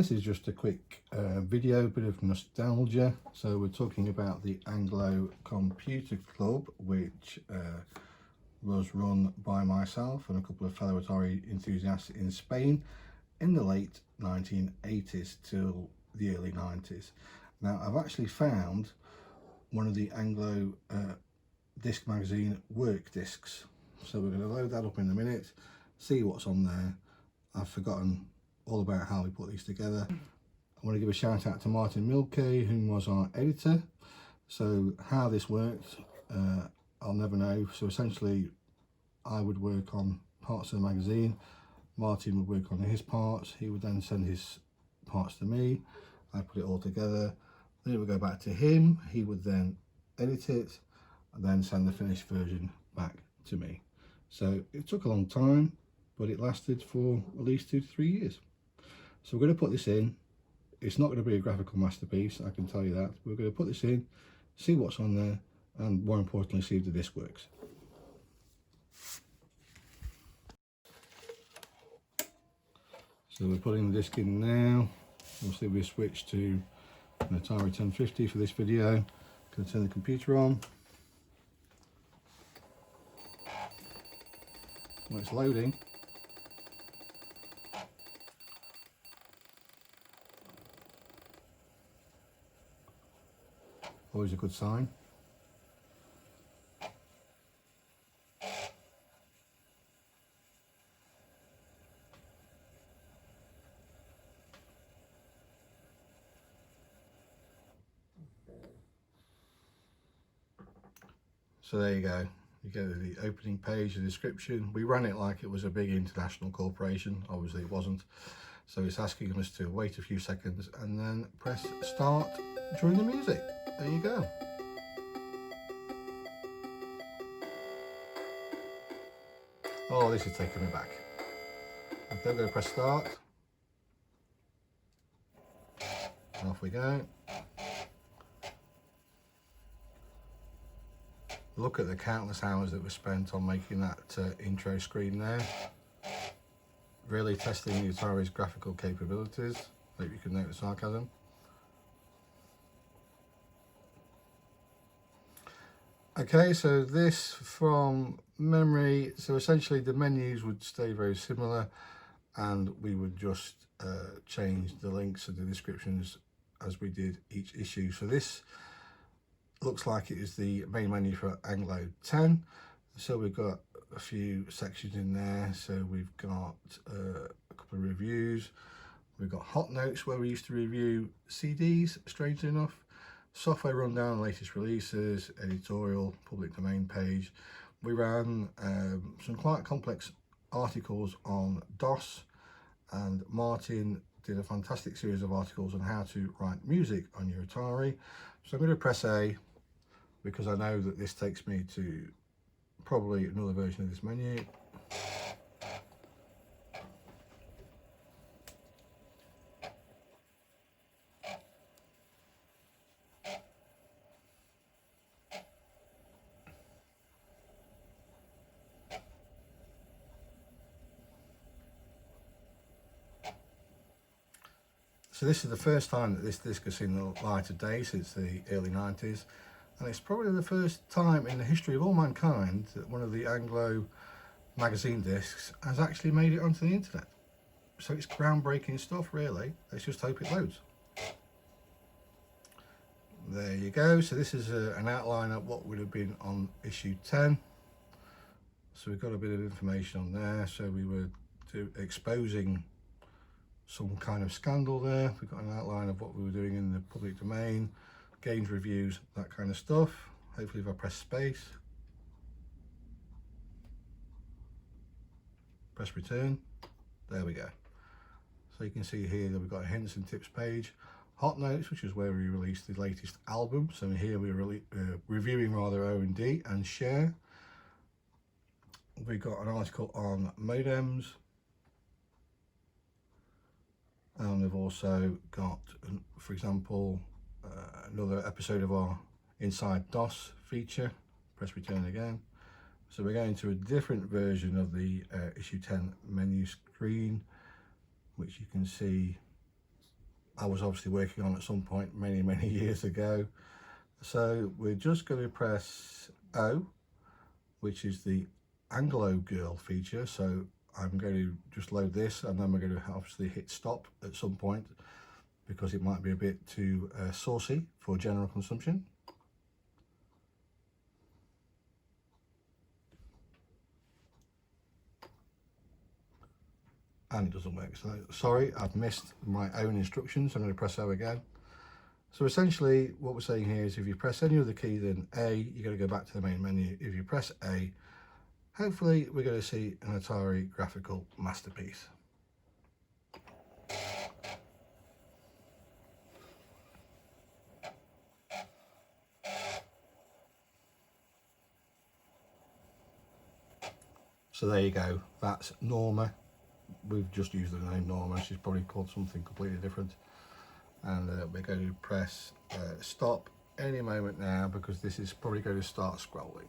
this is just a quick video, bit of nostalgia. So we're talking about the Anglo Computer Club, which was run by myself and a couple of fellow Atari enthusiasts in Spain in the late 1980s till the early 90s. Now I've actually found one of the Anglo disc magazine work discs, so we're going to load that up in a minute, see what's on there. I've forgotten all about how we put these together. I want to give a shout out to Martin Milke, who was our editor. So how this worked, I'll never know. So essentially I would work on parts of the magazine, Martin would work on his parts, he would then send his parts to me, I put it all together, then it would go back to him, he would then edit it and then send the finished version back to me. So it took a long time, but it lasted for at least 2 to 3 years. So we're going to put this in. It's not going to be a graphical masterpiece, I can tell you that. We're going to put this in, see what's on there, and more importantly, see if the disc works. So we're putting the disc in now. Obviously we switch to an Atari 1050 for this video. Going to turn the computer on. When it's loading, always a good sign. So there you go. You go to the opening page, the description. We ran it like it was a big international corporation. Obviously it wasn't. So it's asking us to wait a few seconds and then press start during the music. There you go. Oh, this is taking me back. Okay, I'm going to press start. And off we go. Look at the countless hours that were spent on making that intro screen there. Really testing the Atari's graphical capabilities. Hope you can note the sarcasm. Okay, so this from memory, so essentially the menus would stay very similar and we would just change the links and the descriptions as we did each issue. So this looks like it is the main menu for Anglo 10. So we've got a few sections in there. So we've got a couple of reviews. We've got hot notes where we used to review CDs, strangely enough. Software rundown, latest releases, editorial, public domain page. We ran some quite complex articles on DOS, and Martin did a fantastic series of articles on how to write music on your Atari. So I'm going to press A because I know that this takes me to probably another version of this menu. So this is the first time that this disc has seen the light of day since the early 90s, and it's probably the first time in the history of all mankind that one of the Anglo magazine discs has actually made it onto the internet. So it's groundbreaking stuff, really. Let's just hope it loads. There you go. So this is an outline of what would have been on issue 10. So we've got a bit of information on there. So we were exposing some kind of scandal there. We've got an outline of what we were doing in the public domain, games reviews, that kind of stuff. Hopefully if I press space, press return, there we go. So you can see here that we've got a hints and tips page, hot notes, which is where we released the latest album. So here we're really reviewing rather O&D and share. We've got an article on modems, and we've also got, for example, another episode of our Inside DOS feature. Press return again. So we're going to a different version of the issue 10 menu screen, which you can see I was obviously working on at some point many years ago. So we're just going to press O, which is the Anglo Girl feature. So I'm going to just load this, and then we're going to obviously hit stop at some point because it might be a bit too saucy for general consumption. And it doesn't work. So sorry, I've missed my own instructions. I'm going to press O again. So essentially what we're saying here is if you press any other key than A, you're going to go back to the main menu. If you press A, hopefully we're going to see an Atari graphical masterpiece. So there you go, that's Norma. We've just used the name Norma, she's probably called something completely different. And we're going to press stop any moment now because this is probably going to start scrolling.